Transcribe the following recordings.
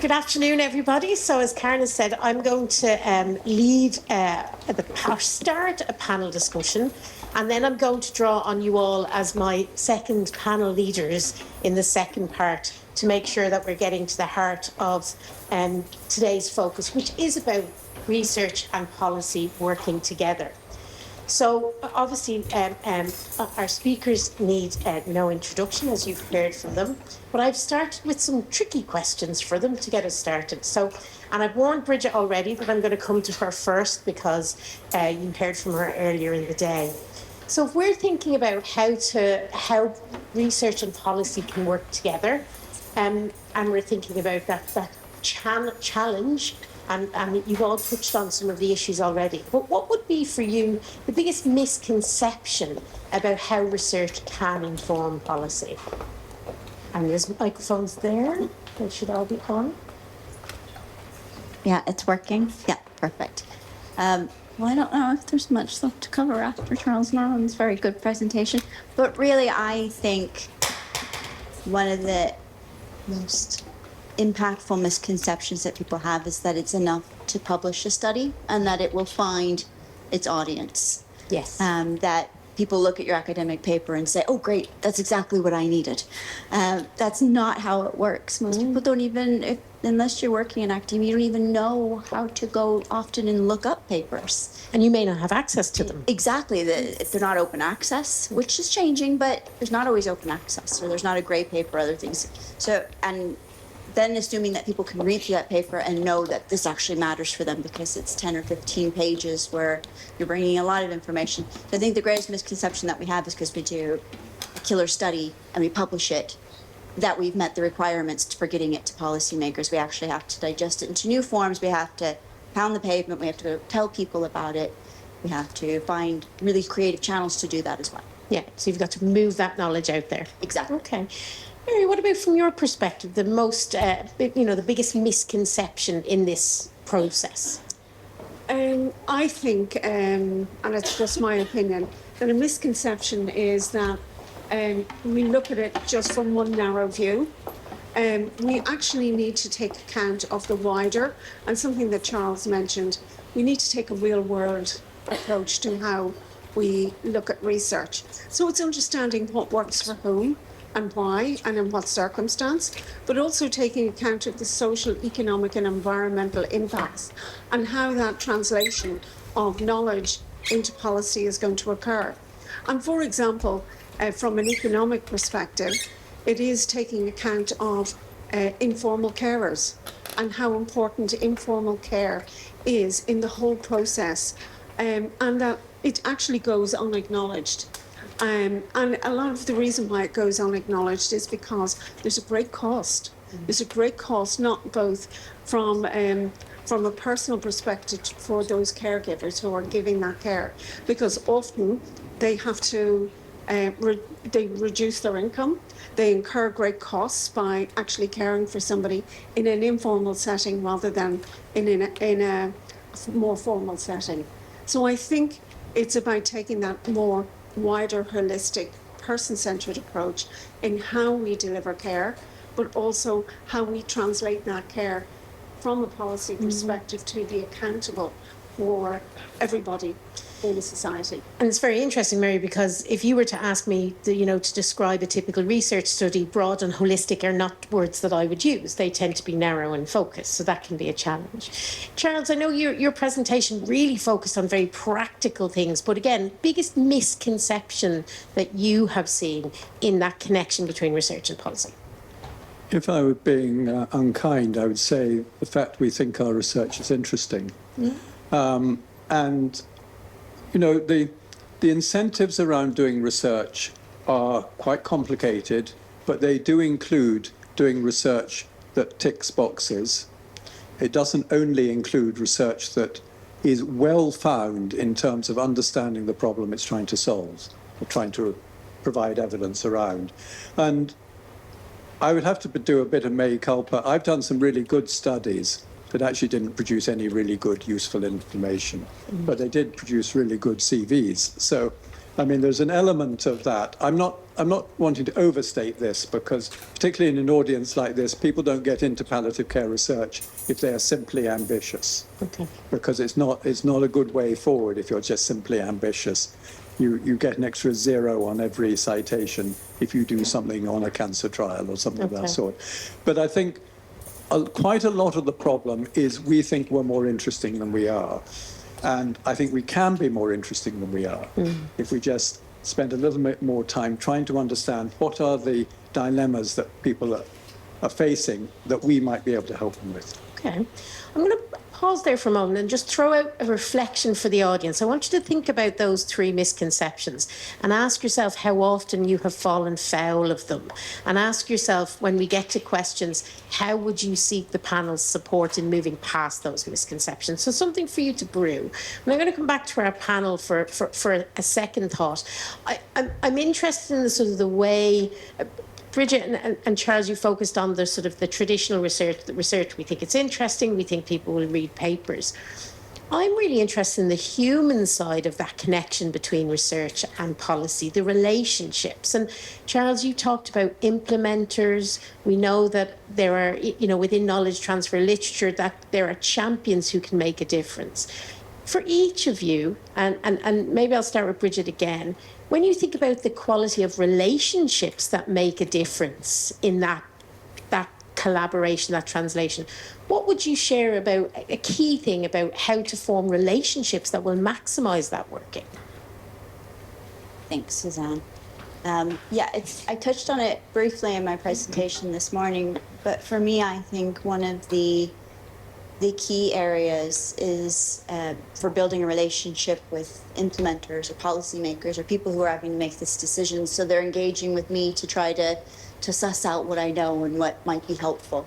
Good afternoon, everybody. So as Karen has said, I'm going to start a panel discussion, and then I'm going to draw on you all as my second panel leaders in the second part to make sure that we're getting to the heart of today's focus, which is about research and policy working together. So obviously our speakers need no introduction, as you've heard from them, but I've started with some tricky questions for them to get us started. So, and I've warned Bridget already that I'm going to come to her first because you heard from her earlier in the day. So if we're thinking about how research and policy can work together, and we're thinking about that challenge, and you've all touched on some of the issues already, but what would be for you the biggest misconception about how research can inform policy? And there's microphones there. They should all be on. Yeah, it's working. Yeah, perfect. Well, I don't know if there's much left to cover after Charles Norman's very good presentation, but really I think one of the most impactful misconceptions that people have is that it's enough to publish a study and that it will find its audience. Yes. That people look at your academic paper and say, oh, great, that's exactly what I needed. That's not how it works. Most people don't even, unless you're working in academia, you don't even know how to go often and look up papers. And you may not have access to them. Exactly. If they're not open access, which is changing, but there's not always open access, or there's not a grey paper, other things. So, and then assuming that people can read through that paper and know that this actually matters for them because it's 10 or 15 pages where you're bringing a lot of information. So I think the greatest misconception that we have is because we do a killer study and we publish it, that we've met the requirements for getting it to policymakers. We actually have to digest it into new forms. We have to pound the pavement. We have to tell people about it. We have to find really creative channels to do that as well. Yeah, so you've got to move that knowledge out there. Exactly. Okay. Mary, what about from your perspective, the most, the biggest misconception in this process? I think, and it's just my opinion, that a misconception is that we look at it just from one narrow view. We actually need to take account of the wider, and something that Charles mentioned, we need to take a real world approach to how we look at research. So it's understanding what works for whom, and why, and in what circumstance, but also taking account of the social, economic and environmental impacts and how that translation of knowledge into policy is going to occur. And for example, from an economic perspective, it is taking account of informal carers and how important informal care is in the whole process, and that it actually goes unacknowledged. And a lot of the reason why it goes unacknowledged is because there's a great cost. There's a great cost, not both from a personal perspective for those caregivers who are giving that care, because often they have to they reduce their income. They incur great costs by actually caring for somebody in an informal setting rather than in a more formal setting. So I think it's about taking that more wider, holistic, person-centred approach in how we deliver care, but also how we translate that care from a policy perspective to be accountable for everybody in the society. And it's very interesting, Mary, because if you were to ask me, to describe a typical research study, broad and holistic are not words that I would use. They tend to be narrow and focused, so that can be a challenge. Charles, I know your presentation really focused on very practical things, but again, biggest misconception that you have seen in that connection between research and policy? If I were being unkind, I would say the fact we think our research is interesting. And the incentives around doing research are quite complicated, but they do include doing research that ticks boxes. It doesn't only include research that is well found in terms of understanding the problem it's trying to solve or trying to provide evidence around. And I would have to do a bit of mea culpa. I've done some really good studies that actually didn't produce any really good, useful information, but they did produce really good CVs. So, I mean, there's an element of that. I'm not I'm not wanting to overstate this, because particularly in an audience like this, people don't get into palliative care research if they are simply ambitious. Okay. Because it's not a good way forward if you're just simply ambitious. You get an extra 0 on every citation if you do something on a cancer trial or something of Okay. that sort. But I think quite a lot of the problem is we think we're more interesting than we are. And I think we can be more interesting than we are if we just spend a little bit more time trying to understand what are the dilemmas that people are facing that we might be able to help them with. Okay. I'm going to pause there for a moment and just throw out a reflection for the audience. I want you to think about those 3 misconceptions and ask yourself how often you have fallen foul of them. And ask yourself, when we get to questions, how would you seek the panel's support in moving past those misconceptions? So something for you to brew. And I'm going to come back to our panel for a second thought. I'm interested in the sort of the way... Bridget and Charles, you focused on the sort of the traditional research. The research, we think it's interesting. We think people will read papers. I'm really interested in the human side of that connection between research and policy, the relationships. And Charles, you talked about implementers. We know that there are, within knowledge transfer literature, that there are champions who can make a difference. For each of you, and maybe I'll start with Bridget again, when you think about the quality of relationships that make a difference in that collaboration, that translation, what would you share about a key thing about how to form relationships that will maximise that working? Thanks, Suzanne. I touched on it briefly in my presentation this morning, but for me, I think one of the key areas is for building a relationship with implementers or policymakers or people who are having to make this decision. So they're engaging with me to try to suss out what I know and what might be helpful.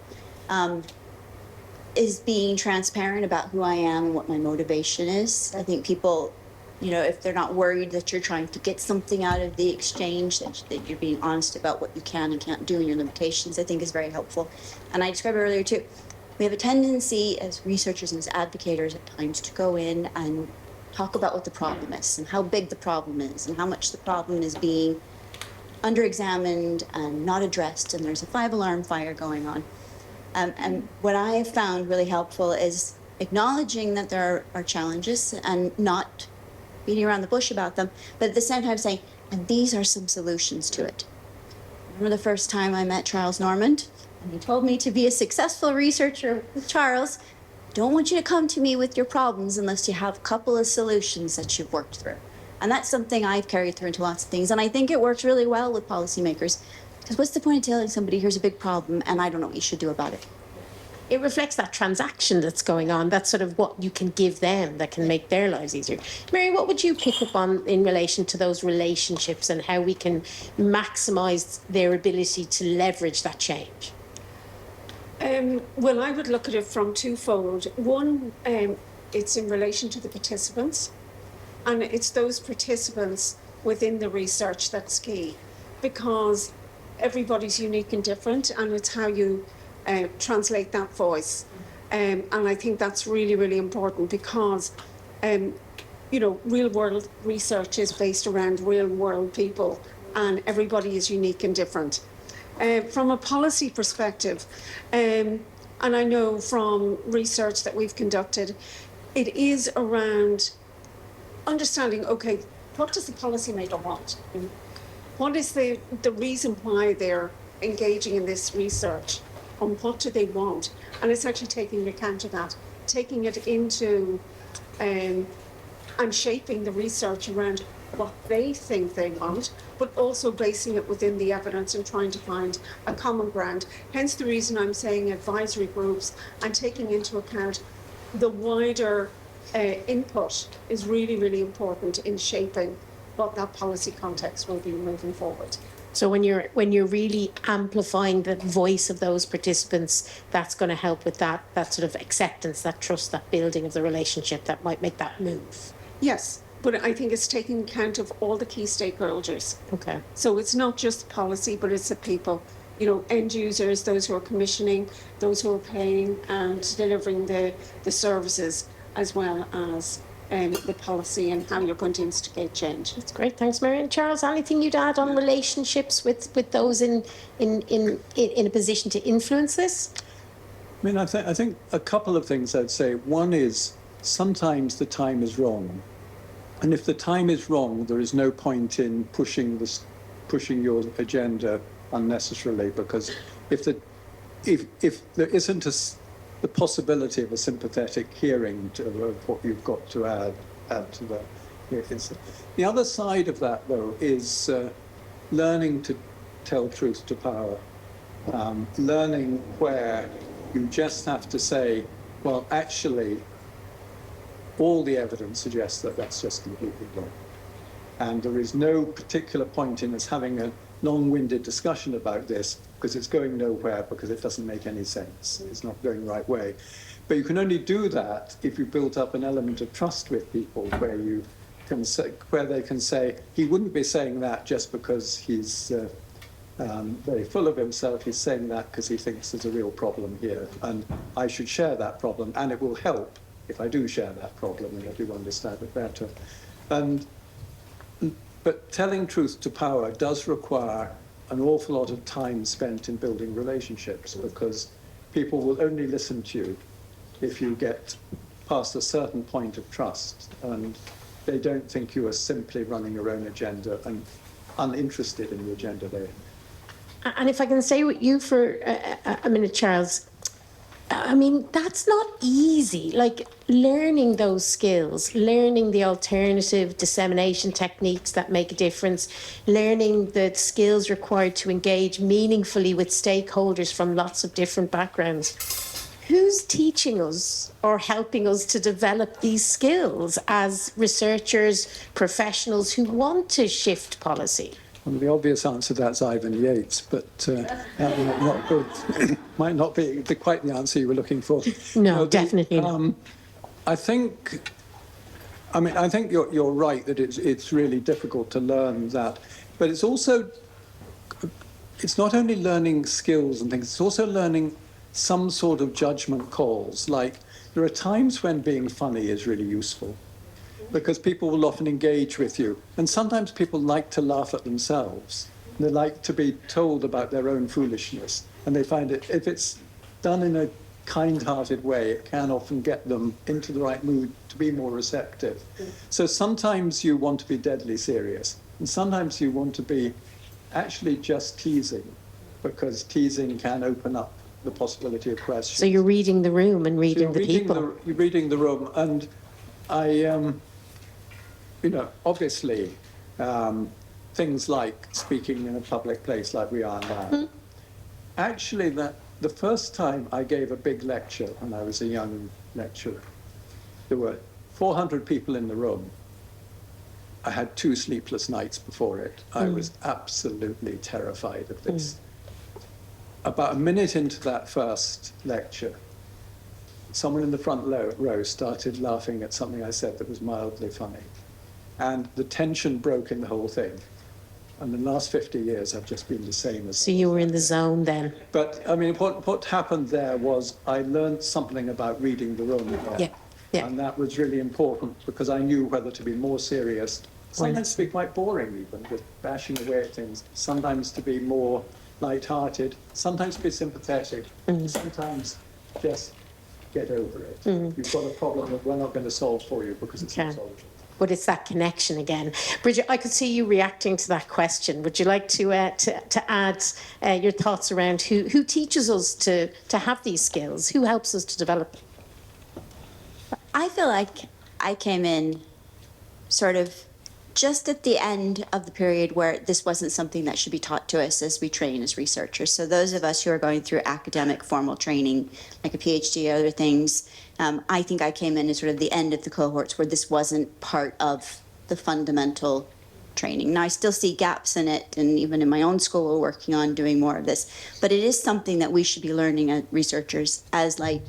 Is being transparent about who I am and what my motivation is. I think people, if they're not worried that you're trying to get something out of the exchange, that you're being honest about what you can and can't do and your limitations, I think is very helpful. And I described it earlier too. We have a tendency as researchers and as advocators at times to go in and talk about what the problem is and how big the problem is and how much the problem is being under-examined and not addressed, and there's a 5-alarm fire going on. And what I have found really helpful is acknowledging that there are challenges and not beating around the bush about them, but at the same time saying, and these are some solutions to it. I remember the first time I met Charles Normand, and he told me to be a successful researcher with Charles, don't want you to come to me with your problems unless you have a couple of solutions that you've worked through. And that's something I've carried through into lots of things. And I think it works really well with policymakers. Because what's the point of telling somebody, here's a big problem, and I don't know what you should do about it? It reflects that transaction that's going on. That's sort of what you can give them that can make their lives easier. Mary, what would you pick up on in relation to those relationships and how we can maximise their ability to leverage that change? Well, I would look at it from twofold. One, it's in relation to the participants, and it's those participants within the research that's key, because everybody's unique and different, and it's how you translate that voice. And I think that's really, really important because, real world research is based around real world people, and everybody is unique and different. From a policy perspective, and I know from research that we've conducted, it is around understanding, okay, what does the policymaker want? What is the reason why they're engaging in this research? And what do they want? And it's actually taking account of that, taking it into and shaping the research around what they think they want, but also basing it within the evidence and trying to find a common ground. Hence the reason I'm saying advisory groups and taking into account the wider input is really, really important in shaping what that policy context will be moving forward. So when you're really amplifying the voice of those participants, that's going to help with that sort of acceptance, that trust, that building of the relationship that might make that move. Yes, but I think it's taking account of all the key stakeholders. Okay. So it's not just policy, but it's the people, end users, those who are commissioning, those who are paying and delivering the services, as well as the policy and how you're going to instigate change. That's great. Thanks, Marion. Charles, anything you'd add on relationships with those in a position to influence this? I mean, I think a couple of things I'd say. One is sometimes the time is wrong. And if the time is wrong, there is no point in pushing your agenda unnecessarily, because if there isn't the possibility of a sympathetic hearing of what you've got to add to that. The other side of that, though, is learning to tell truth to power. Learning where you just have to say, well, actually, all the evidence suggests that that's just completely wrong. And there is no particular point in us having a long-winded discussion about this, because it's going nowhere, because it doesn't make any sense. It's not going the right way. But you can only do that if you built up an element of trust with people, where you can say, where they can say, he wouldn't be saying that just because he's very full of himself. He's saying that because he thinks there's a real problem here, and I should share that problem, and it will help if I do share that problem and I do understand it better. But telling truth to power does require an awful lot of time spent in building relationships, because people will only listen to you if you get past a certain point of trust, and they don't think you are simply running your own agenda and uninterested in the agenda they're in. And if I can stay with you for a minute, Charles, I mean, that's not easy. Like, learning those skills, learning the alternative dissemination techniques that make a difference, learning the skills required to engage meaningfully with stakeholders from lots of different backgrounds. Who's teaching us or helping us to develop these skills as researchers, professionals who want to shift policy? Well, the obvious answer to that's Ivan Yates, but that might not be quite the answer you were looking for. No, definitely not. I think you're right that it's really difficult to learn that, but it's not only learning skills and things, it's also learning some sort of judgment calls. Like, there are times when being funny is really useful, because people will often engage with you. And sometimes people like to laugh at themselves. They like to be told about their own foolishness. And they find it, if it's done in a kind-hearted way, it can often get them into the right mood to be more receptive. So sometimes you want to be deadly serious. And sometimes you want to be actually just teasing, because teasing can open up the possibility of questions. So you're reading the room and reading the people. You're reading the room. And obviously, things like speaking in a public place like we are now. Actually, the first time I gave a big lecture when I was a young lecturer, there were 400 people in the room. I had 2 sleepless nights before it. I was absolutely terrified of this. About a minute into that first lecture, someone in the front row started laughing at something I said that was mildly funny. And the tension broke in the whole thing. And in the last 50 years, I've just been the same as. So you were in the zone then? But, I mean, what happened there was I learned something about reading the room there. Yeah. And that was really important, because I knew whether to be more serious, sometimes to be quite boring even, with bashing away at things, sometimes to be more light-hearted, sometimes to be sympathetic, sometimes just get over it. You've got a problem that we're not going to solve for you because it's not solvable. But it's that connection again. Bridget, I could see you reacting to that question. Would you like to add your thoughts around who teaches us to have these skills? Who helps us to develop them? I feel like I came in sort of just at the end of the period where this wasn't something that should be taught to us as we train as researchers. So those of us who are going through academic formal training, like a PhD or other things, I think I came in as sort of the end of the cohorts where this wasn't part of the fundamental training. Now, I still see gaps in it, and even in my own school, we're working on doing more of this. But it is something that we should be learning as researchers, as like,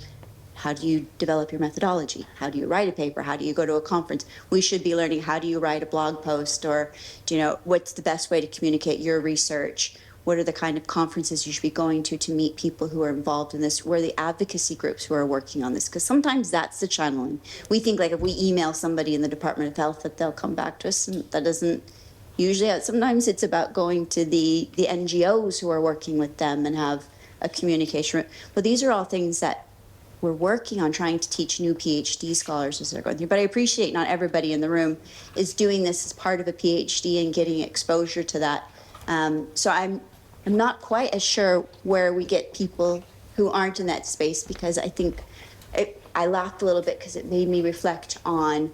how do you develop your methodology? How do you write a paper? How do you go to a conference? We should be learning, how do you write a blog post, or, what's the best way to communicate your research? what are the kind of conferences you should be going to meet people who are involved in this? Where are the advocacy groups who are working on this? Because sometimes that's the channeling. We think like if we email somebody in the Department of Health that they'll come back to us, and that doesn't usually. Sometimes it's about going to the NGOs who are working with them and have a communication. But these are all things that we're working on, trying to teach new PhD scholars as they're going through. But I appreciate not everybody in the room is doing this as part of a PhD and getting exposure to that. So I'm not quite as sure where we get people who aren't in that space, because I think I laughed a little bit because it made me reflect on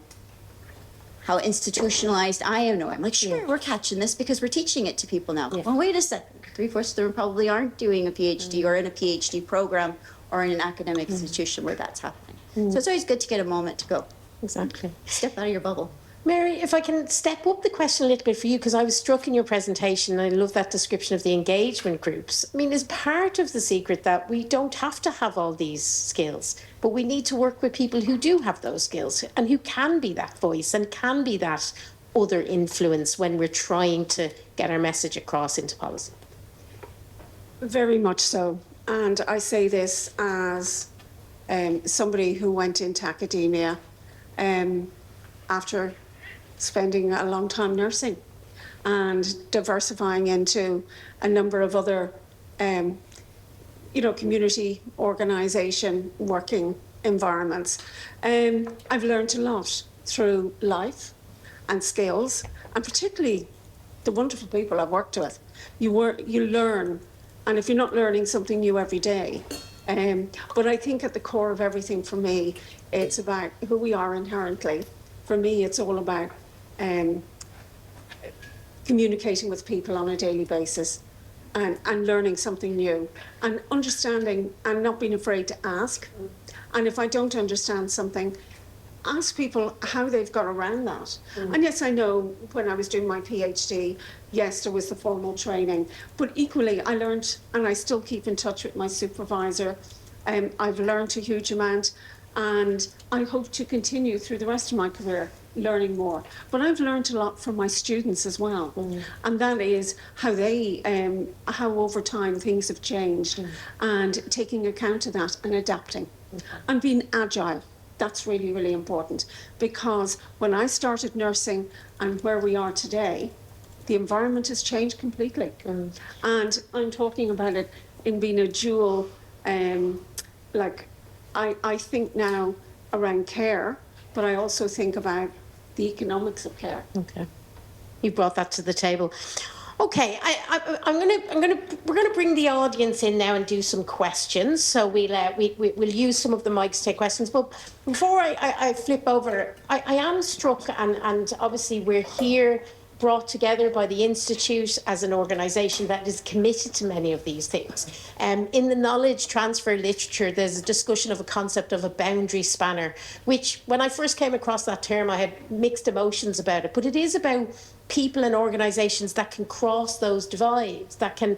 how institutionalized I am. I'm like, sure, we're catching this because we're teaching it to people now. Well, wait a second. 3/4 of them probably aren't doing a PhD or in a PhD program or in an academic institution where that's happening. So it's always good to get a moment to go. Exactly. Step out of your bubble. Mary, if I can step up the question a little bit for you, because I was struck in your presentation, and I love that description of the engagement groups. I mean, is part of the secret that we don't have to have all these skills, but we need to work with people who do have those skills and who can be that voice and can be that other influence when we're trying to get our message across into policy? Very much so. And I say this as somebody who went into academia after spending a long time nursing and diversifying into a number of other, community organisation working environments. I've learned a lot through life and skills, and particularly the wonderful people I've worked with. You learn, and if you're not learning something new every day, but I think at the core of everything for me, it's about who we are inherently. For me, it's all about communicating with people on a daily basis and learning something new and understanding and not being afraid to ask. And if I don't understand something, ask people how they've got around that. And yes, I know when I was doing my PhD, yes, there was the formal training, but equally I learned, and I still keep in touch with my supervisor. I've learned a huge amount, and I hope to continue through the rest of my career learning more. But I've learned a lot from my students as well, and that is how they, how over time things have changed, and taking account of that and adapting, and being agile. That's really, really important, because when I started nursing and where we are today, the environment has changed completely. And I'm talking about it in being a dual, I think now around care, but I also think about the economics of care. Okay, you brought that to the table. Okay, we're gonna bring the audience in now and do some questions. So we'll use some of the mics to take questions. But before I flip over, I am struck, and obviously we're here brought together by the Institute as an organisation that is committed to many of these things. In the knowledge transfer literature, there's a discussion of a concept of a boundary spanner, which when I first came across that term, I had mixed emotions about it, but it is about people and organisations that can cross those divides, that can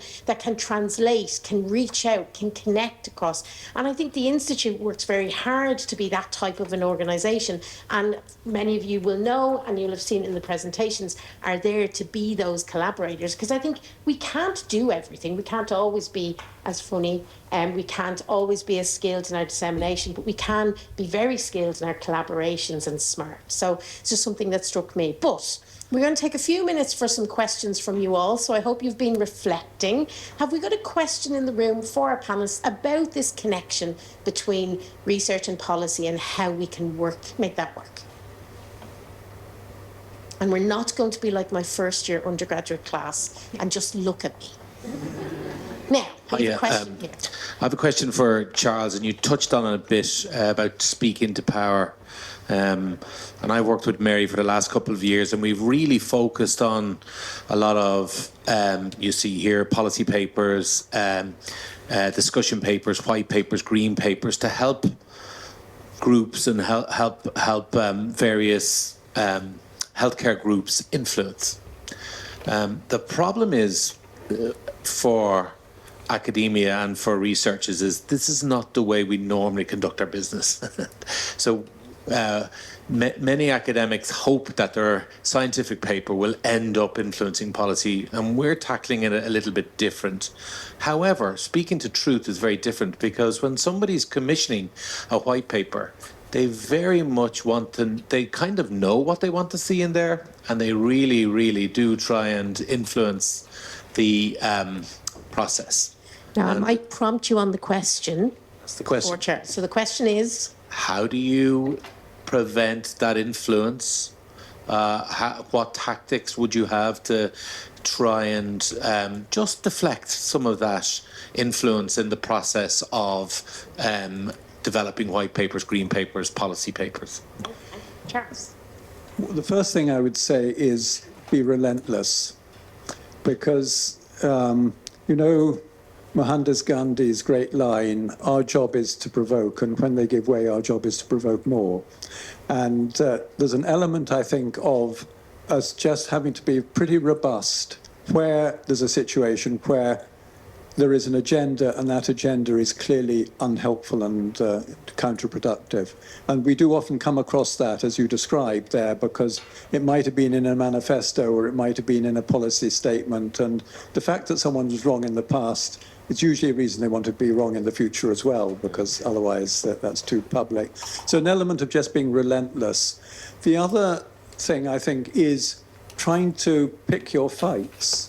translate, can reach out, can connect across. And I think the Institute works very hard to be that type of an organisation. And many of you will know, and you'll have seen in the presentations, are there to be those collaborators. Because I think we can't do everything. We can't always be as funny, and we can't always be as skilled in our dissemination, but we can be very skilled in our collaborations and smart. So it's just something that struck me. But we're going to take a few minutes for some questions from you all, so I hope you've been reflecting. Have we got a question in the room for our panellists about this connection between research and policy and how we can make that work? And we're not going to be like my first year undergraduate class and just look at me. Now, I have a question here. I have a question for Charles, and you touched on it a bit about speaking to power. And I've worked with Mary for the last couple of years, and we've really focused on a lot of, you see here, policy papers, discussion papers, white papers, green papers, to help groups and help various healthcare groups influence. The problem is for academia and for researchers is this is not the way we normally conduct our business. So many academics hope that their scientific paper will end up influencing policy, and we're tackling it a little bit different. However, speaking to truth is very different, because when somebody's commissioning a white paper, they very much want to, they kind of know what they want to see in there, and they really, really do try and influence the process. Now, I might prompt you on the question. That's the question. Chair. So the question is, How do you prevent that influence? What tactics would you have to try and just deflect some of that influence in the process of developing white papers, green papers, policy papers? Charles? The first thing I would say is be relentless, because, you know, Mohandas Gandhi's great line, our job is to provoke, and when they give way, our job is to provoke more. And there's an element, I think, of us just having to be pretty robust where there's a situation where there is an agenda, and that agenda is clearly unhelpful and counterproductive. And we do often come across that, as you described there, because it might have been in a manifesto or it might have been in a policy statement. And the fact that someone was wrong in the past, it's usually a reason they want to be wrong in the future as well, because otherwise that's too public. So an element of just being relentless. The other thing, I think, is trying to pick your fights,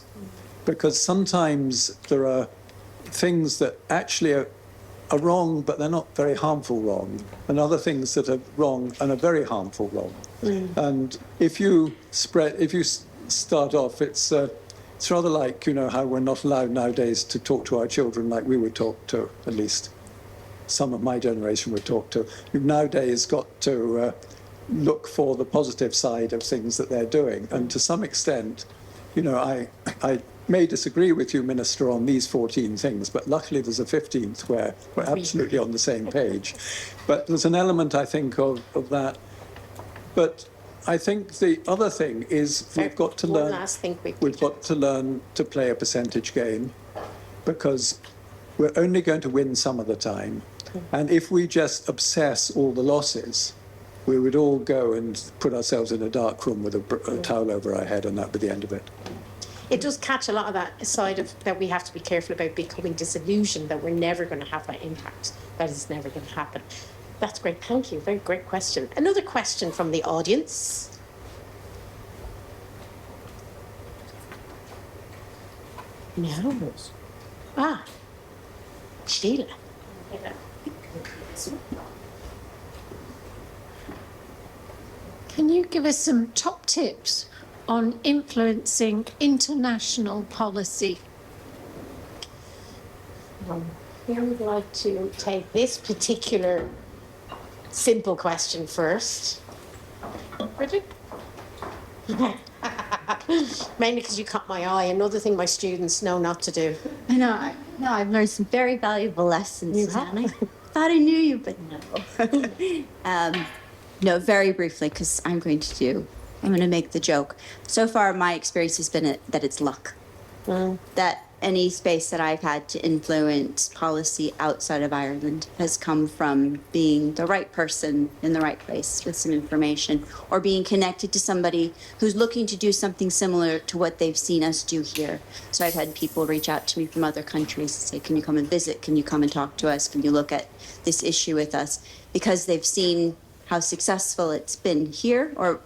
because sometimes there are things that actually are wrong, but they're not very harmful wrong, and other things that are wrong and are very harmful wrong. And if you start off, it's rather like, you know, how we're not allowed nowadays to talk to our children like we were talked to, at least some of my generation were talked to. You've nowadays got to look for the positive side of things that they're doing. And to some extent, you know, I may disagree with you, Minister, on these 14 things, but luckily there's a 15th where we're absolutely on the same page. But there's an element, I think, of that. But I think the other thing is we've got to learn. We've got to learn to play a percentage game, because we're only going to win some of the time. And if we just obsess all the losses, we would all go and put ourselves in a dark room with a towel over our head, and that'd be the end of it. It does catch a lot of that side of that we have to be careful about becoming disillusioned that we're never going to have that impact. That is never going to happen. That's great. Thank you. Very great question. Another question from the audience. No. Ah, Sheila. Can you give us some top tips on influencing international policy? I would like to take this particular simple question first. Bridget? Mainly because you caught my eye. Another thing my students know not to do. I know. No, I've learned some very valuable lessons. You have? I thought I knew you, but no. No, very briefly, because I'm going to make the joke. So far, my experience has been that it's luck. That any space that I've had to influence policy outside of Ireland has come from being the right person in the right place with some information, or being connected to somebody who's looking to do something similar to what they've seen us do here. So I've had people reach out to me from other countries and say, can you come and visit? Can you come and talk to us? Can you look at this issue with us? Because they've seen how successful it's been here, or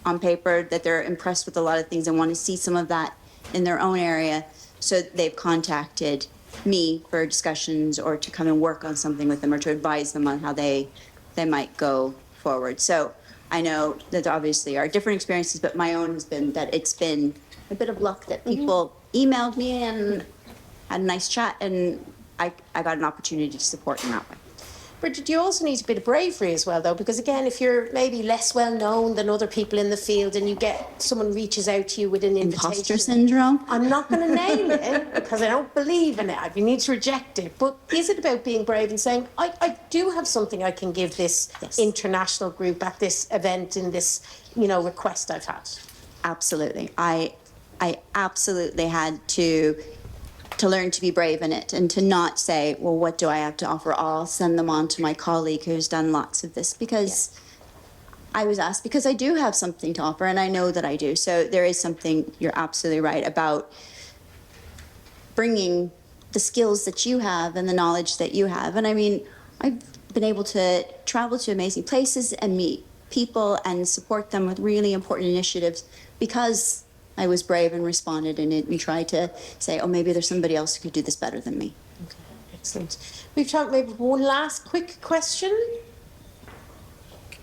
on paper, that they're impressed with a lot of things and want to see some of that in their own area. So they've contacted me for discussions, or to come and work on something with them, or to advise them on how they might go forward. So I know that there obviously are different experiences, but my own has been that it's been a bit of luck that people emailed me and had a nice chat, and I got an opportunity to support in that way. Bridget, you also need a bit of bravery as well, though, because again, if you're maybe less well known than other people in the field, and you get someone reaches out to you with an invitation. Imposter syndrome? I'm not going to name it because I don't believe in it. You need to reject it. But is it about being brave and saying, I do have something I can give this international group at this event, in this, request I've had? Absolutely. I absolutely had to learn to be brave in it, and to not say, well, what do I have to offer? I'll send them on to my colleague who's done lots of this, because I was asked because I do have something to offer, and I know that I do. So there is something, you're absolutely right, about bringing the skills that you have and the knowledge that you have. And I mean, I've been able to travel to amazing places and meet people and support them with really important initiatives because I was brave and responded in it and tried to say, oh, maybe there's somebody else who could do this better than me. Okay, excellent. We've talked maybe one last quick question.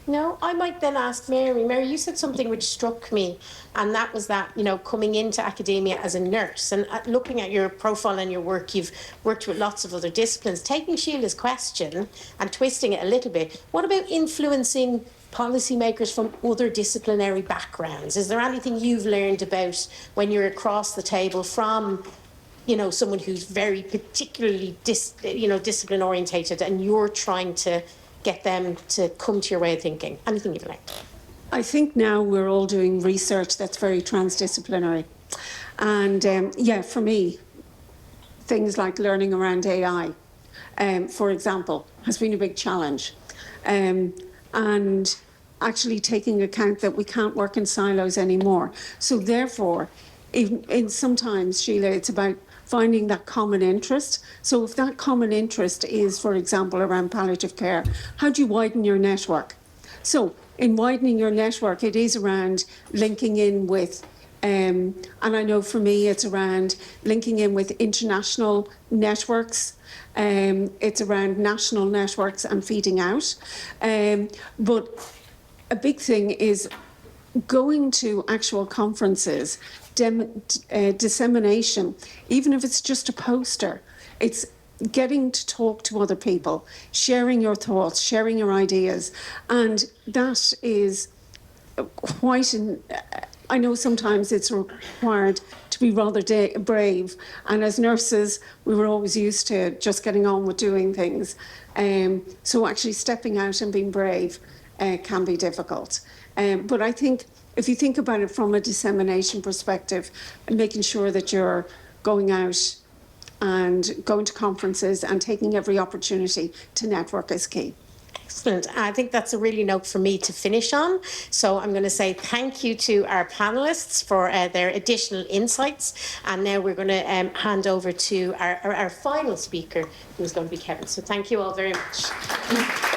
No, I might then ask Mary. Mary, you said something which struck me, and that was that, you know, coming into academia as a nurse and looking at your profile and your work, you've worked with lots of other disciplines. Taking Sheila's question and twisting it a little bit, what about influencing policymakers from other disciplinary backgrounds? Is there anything you've learned about when you're across the table from, you know, someone who's very particularly discipline orientated, and you're trying to get them to come to your way of thinking? Anything you've learned? I think now we're all doing research that's very transdisciplinary. And yeah, for me, things like learning around AI, for example, has been a big challenge. And actually taking account that we can't work in silos anymore. So therefore, in sometimes, Sheila, it's about finding that common interest. So if that common interest is, for example, around palliative care, how do you widen your network? So in widening your network, it is around linking in with, and I know for me, it's around linking in with international networks. It's around national networks and feeding out. But a big thing is going to actual conferences, dissemination, even if it's just a poster. It's getting to talk to other people, sharing your thoughts, sharing your ideas. And that is quite I know sometimes it's required to be rather brave. And as nurses, we were always used to just getting on with doing things. So actually stepping out and being brave can be difficult. But I think if you think about it from a dissemination perspective, and making sure that you're going out and going to conferences and taking every opportunity to network is key. Excellent. I think that's a really note for me to finish on. So I'm going to say thank you to our panellists for their additional insights. And now we're going to hand over to our final speaker, who's going to be Kevin. So thank you all very much.